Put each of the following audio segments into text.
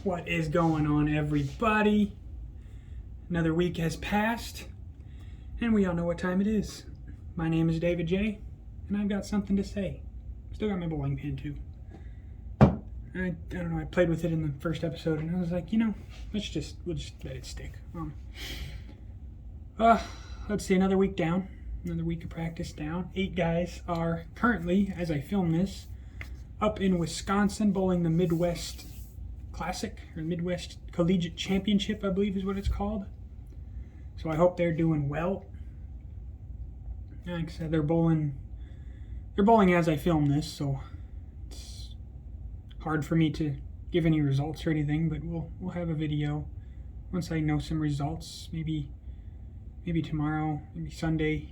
What is going on, everybody? Another week has passed, and we all know what time it is. My name is David J, and I've got something to say. Still got my bowling pin, too. I don't know, I played with it in the first episode, and I was like, we'll just let it stick. Let's see, another week down. Another week of practice down. 8 guys are currently, as I film this, up in Wisconsin bowling the Midwest Classic, or Midwest Collegiate Championship, I believe is what it's called. So I hope they're doing well. Like I said, they're bowling as I film this, so it's hard for me to give any results or anything, but we'll have a video once I know some results. Maybe tomorrow, maybe Sunday.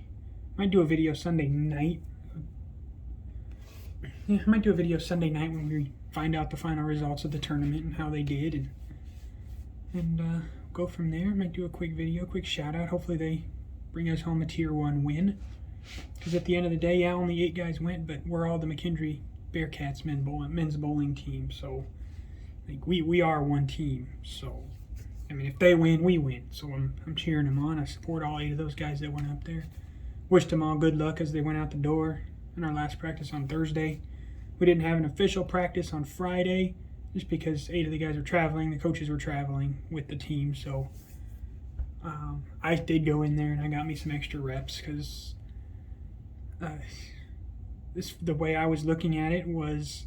Might do a video Sunday night. Yeah, I might do a video Sunday night when we find out the final results of the tournament and how they did, and go from there. Might do a quick video, quick shout out. Hopefully they bring us home a Tier 1 win. Because at the end of the day, yeah, only 8 guys went, but we're all the McKendree Bearcats men's bowling team. So like we are one team. So I mean, if they win, we win. So I'm cheering them on. I support all 8 of those guys that went up there. Wished them all good luck as they went out the door in our last practice on Thursday. We didn't have an official practice on Friday just because 8 of the guys were traveling. The coaches were traveling with the team. So I did go in there and I got me some extra reps because the way I was looking at it was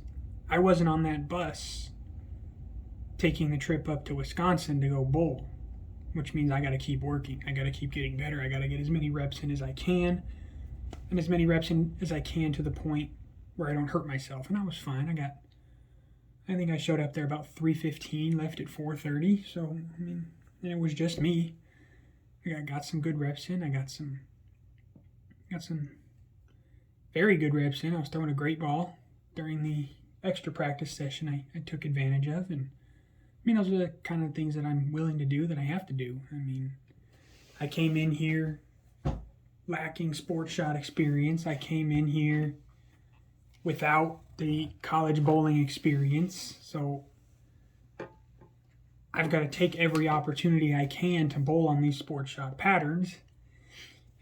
I wasn't on that bus taking the trip up to Wisconsin to go bowl, which means I got to keep working. I got to keep getting better. I got to get as many reps in as I can, and as many reps in as I can to the point where I don't hurt myself. And I was fine. I think I showed up there about 3:15, left at 4:30. So I mean, and it was just me. I got some good reps in. I got some very good reps in. I was throwing a great ball during the extra practice session I took advantage of, and I mean, those are the kind of things that I'm willing to do, that I have to do. I mean, I came in here lacking sport shot experience. I came in here without the college bowling experience. So I've got to take every opportunity I can to bowl on these sport shot patterns.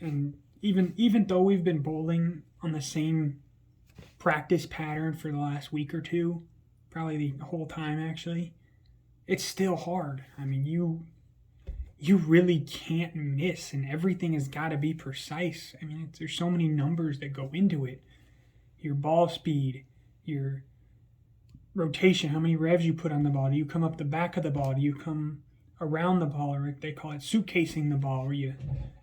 And even though we've been bowling on the same practice pattern for the last week or two, probably the whole time actually, it's still hard. I mean, you really can't miss, and everything has got to be precise. I mean, there's so many numbers that go into it. Your ball speed, your rotation, how many revs you put on the ball. Do you come up the back of the ball? Do you come around the ball? Or they call it suitcasing the ball, where you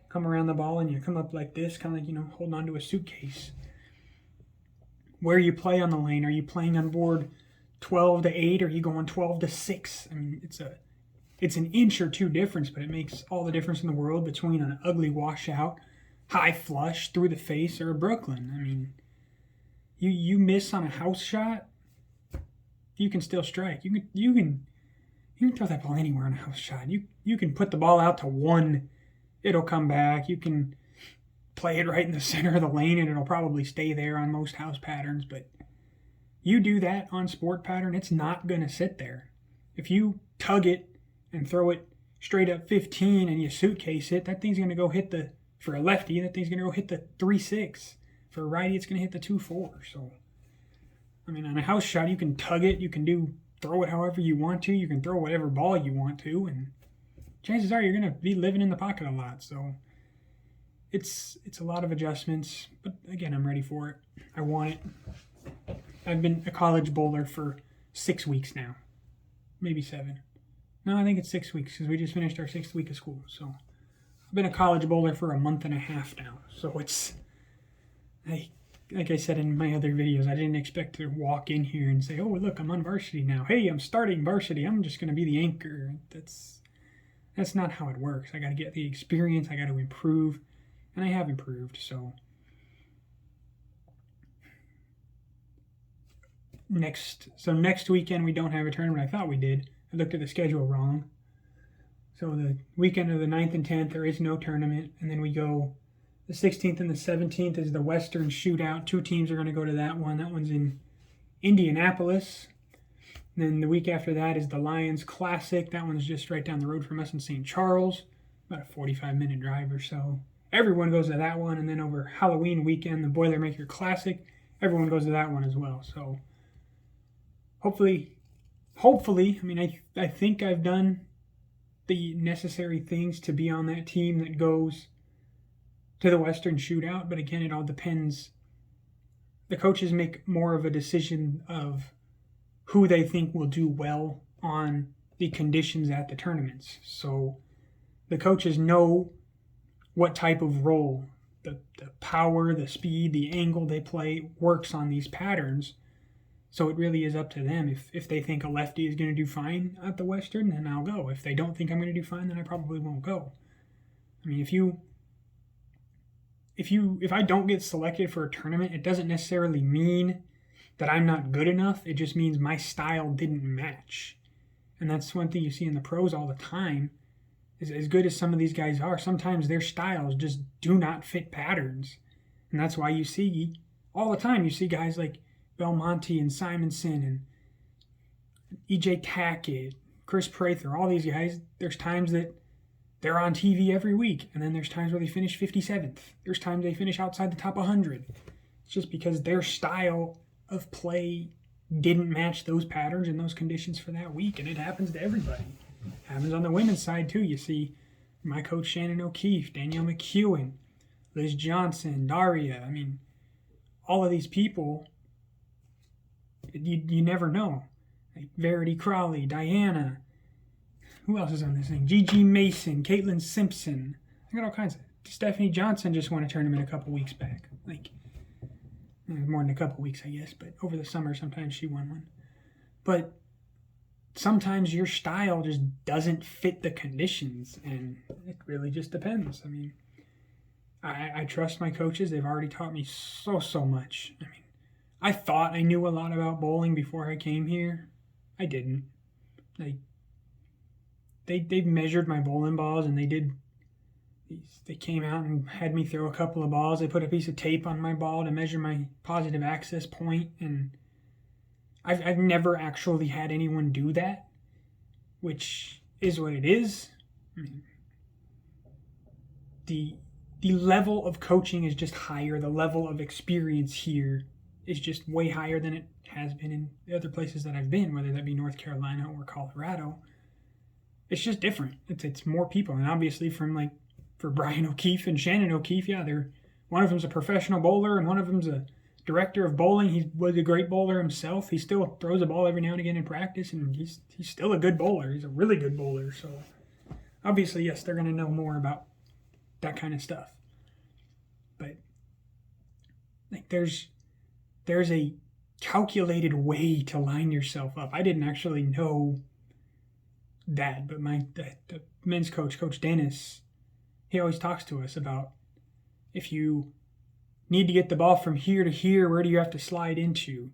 come around the ball and you come up like this, kind of like, holding on to a suitcase. Where you play on the lane. Are you playing on board 12-8, or are you going 12-6? I mean, it's an inch or 2 difference, but it makes all the difference in the world between an ugly washout, high flush through the face, or a Brooklyn. I mean, you miss on a house shot, you can still strike. You can throw that ball anywhere on a house shot. You can put the ball out to 1, it'll come back. You can play it right in the center of the lane, and it'll probably stay there on most house patterns, but you do that on sport pattern, it's not going to sit there. If you tug it and throw it straight up 15 and you suitcase it, that thing's going to go hit for a lefty, that thing's going to go hit the 3-6. For a righty, it's going to hit the 2-4. So, I mean, on a house shot, you can tug it, you can throw it however you want to, you can throw whatever ball you want to, and chances are you're going to be living in the pocket a lot. So, it's a lot of adjustments, but again, I'm ready for it. I want it. I've been a college bowler for 6 weeks now. Maybe 7. No, I think it's 6 weeks because we just finished our 6th week of school. So I've been a college bowler for a month and a half now. So like I said in my other videos, I didn't expect to walk in here and say, oh, look, I'm on varsity now. Hey, I'm starting varsity. I'm just going to be the anchor. That's not how it works. I got to get the experience. I got to improve. And I have improved, so next weekend we don't have a tournament. I thought we did. I looked at the schedule wrong. So the weekend of the 9th and 10th, there is no tournament. And then we go, the 16th and the 17th is the Western Shootout. 2 teams are going to go to that one. That one's in Indianapolis. And then the week after that is the Lions Classic. That one's just right down the road from us in St. Charles, about a 45-minute drive or so. Everyone goes to that one, and then over Halloween weekend, the Boilermaker Classic, everyone goes to that one as well. So hopefully, I mean, I think I've done the necessary things to be on that team that goes to the Western Shootout. But again, it all depends. The coaches make more of a decision of who they think will do well on the conditions at the tournaments. So the coaches know what type of role, the power, the speed, the angle they play works on these patterns. So it really is up to them. If they think a lefty is going to do fine at the Western, then I'll go. If they don't think I'm going to do fine, then I probably won't go. I mean, if I don't get selected for a tournament, it doesn't necessarily mean that I'm not good enough. It just means my style didn't match. And that's one thing you see in the pros all the time. Is as good as some of these guys are, sometimes their styles just do not fit patterns. And that's why you see all the time, you see guys like Belmonte and Simonson and EJ Tackett, Chris Prather, all these guys. There's times that they're on TV every week, and then there's times where they finish 57th. There's times they finish outside the top 100. It's just because their style of play didn't match those patterns and those conditions for that week, and it happens to everybody. It happens on the women's side too. You see my coach Shannon O'Keefe, Danielle McEwen, Liz Johnson, Daria. I mean, all of these people, you never know. Like Verity Crowley, Diana. Who else is on this thing? Gigi Mason, Caitlin Simpson. I got all kinds of. Stephanie Johnson just won a tournament a couple weeks back. Like, more than a couple weeks, I guess, but over the summer sometimes she won one. But sometimes your style just doesn't fit the conditions, and it really just depends. I mean, I trust my coaches. They've already taught me so much. I mean, I thought I knew a lot about bowling before I came here. I didn't. They measured my bowling balls, and they came out and had me throw a couple of balls. They put a piece of tape on my ball to measure my positive access point, and I've never actually had anyone do that, which is what it is. I mean, the level of coaching is just higher. The level of experience here is just way higher than it has been in the other places that I've been, whether that be North Carolina or Colorado. It's just different. It's more people, and obviously for Brian O'Keefe and Shannon O'Keefe, yeah, one of them's a professional bowler and one of them's a director of bowling. He was a great bowler himself. He still throws a ball every now and again in practice, and he's still a good bowler. He's a really good bowler. So obviously, yes, they're going to know more about that kind of stuff. But like there's a calculated way to line yourself up. I didn't actually know that, but the men's coach, Coach Dennis, he always talks to us about if you need to get the ball from here to here, where do you have to slide into?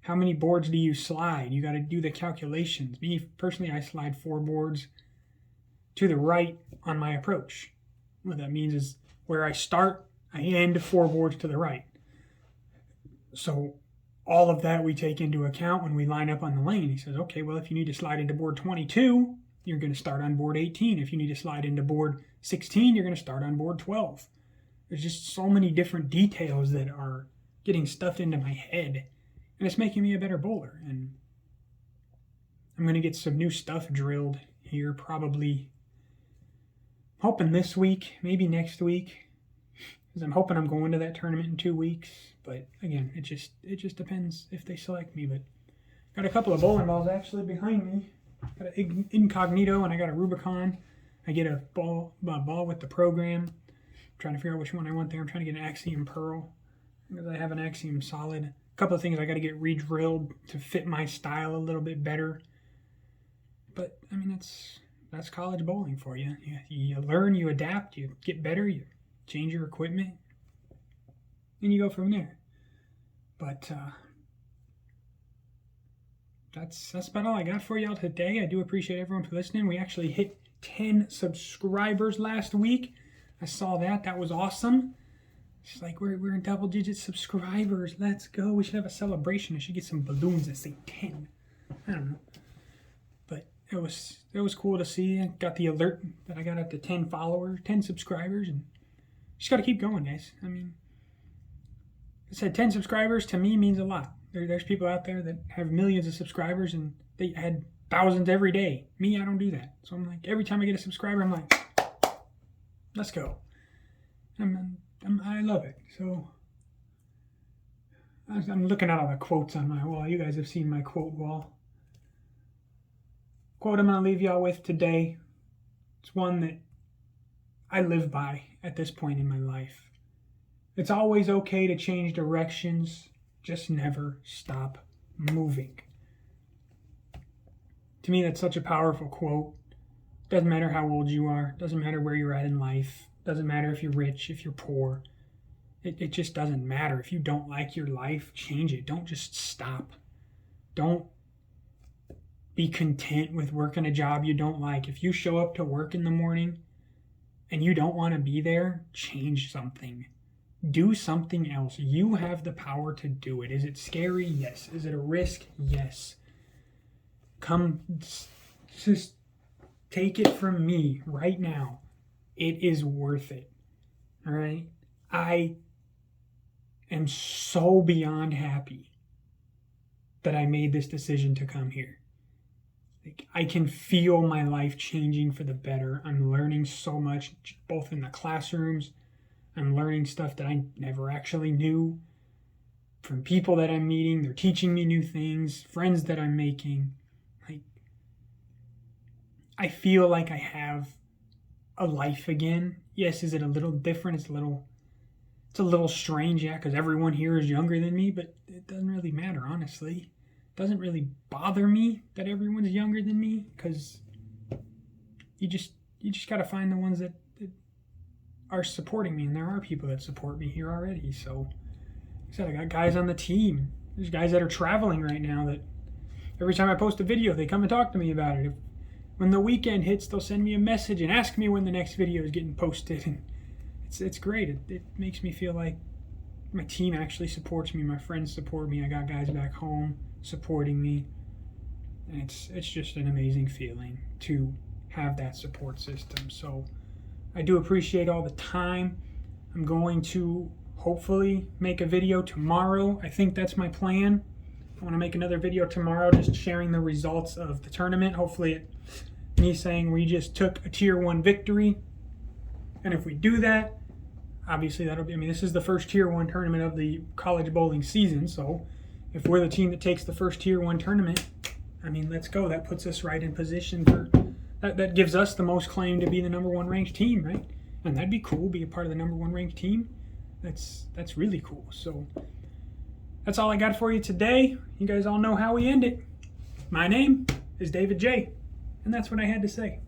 How many boards do you slide? You got to do the calculations. Me, personally, I slide 4 boards to the right on my approach. What that means is where I start, I end 4 boards to the right. So all of that we take into account when we line up on the lane. He says, okay, well, if you need to slide into board 22, you're going to start on board 18. If you need to slide into board 16, you're going to start on board 12. There's just so many different details that are getting stuffed into my head, and it's making me a better bowler. And I'm going to get some new stuff drilled here, probably hoping this week, maybe next week, because I'm hoping I'm going to that tournament in 2 weeks. But again, it just depends if they select me. But got a couple of bowling balls actually behind me. Got an Incognito and I got a Rubicon. I get a ball with the program. I'm trying to figure out which one I want there. I'm trying to get an Axiom Pearl because I have an Axiom Solid. A couple of things I got to get re-drilled to fit my style a little bit better. But I mean, that's college bowling for you. You learn, you adapt, you get better, you change your equipment, and you go from there. But that's about all I got for y'all today. I do appreciate everyone for listening. We actually hit 10 subscribers last week. I saw that. That was awesome. It's like we're in double-digit subscribers. Let's go. We should have a celebration. I should get some balloons that say 10. I don't know. But it was cool to see. I got the alert that I got up to 10 followers, 10 subscribers, and just got to keep going, guys. I mean, I said 10 subscribers to me means a lot. There's people out there that have millions of subscribers and they had thousands every day. Me, I don't do that. So I'm like, every time I get a subscriber, I'm like, let's go. I love it. So I'm looking at all the quotes on my wall. You guys have seen my quote wall. Quote I'm going to leave y'all with today. It's one that I live by at this point in my life. It's always okay to change directions. Just never stop moving. To me, that's such a powerful quote. Doesn't matter how old you are. Doesn't matter where you're at in life. Doesn't matter if you're rich, if you're poor. It just doesn't matter. If you don't like your life, change it. Don't just stop. Don't be content with working a job you don't like. If you show up to work in the morning and you don't want to be there, change something. Do something else. You have the power to do it. Is it scary? Yes. Is it a risk? Yes. Just take it from me right now. It is worth it. All right? I am so beyond happy that I made this decision to come here. Like, I can feel my life changing for the better. I'm learning so much, both in the classrooms. I'm learning stuff that I never actually knew from people that I'm meeting. They're teaching me new things, friends that I'm making. Like, I feel like I have a life again. Yes, is it a little different? It's a little strange, yeah, because everyone here is younger than me, but it doesn't really matter, honestly. It doesn't really bother me that everyone's younger than me, because you just got to find the ones that are supporting me, and there are people that support me here already. So, like I said, I got guys on the team. There's guys that are traveling right now that every time I post a video, they come and talk to me about it. When the weekend hits, they'll send me a message and ask me when the next video is getting posted. And it's great. It makes me feel like my team actually supports me. My friends support me. I got guys back home supporting me. And it's just an amazing feeling to have that support system. So I do appreciate all the time. I'm going to hopefully make a video tomorrow. I think that's my plan. I want to make another video tomorrow just sharing the results of the tournament. Hopefully me saying we just took a Tier 1 victory. And if we do that, obviously that'll be, this is the first Tier 1 tournament of the college bowling season. So if we're the team that takes the first Tier 1 tournament, let's go. That puts us right in position for, that gives us the most claim to be the number 1 ranked team, right? And that'd be cool, be a part of the number 1 ranked team. That's really cool. So that's all I got for you today. You guys all know how we end it. My name is David J, and that's what I had to say.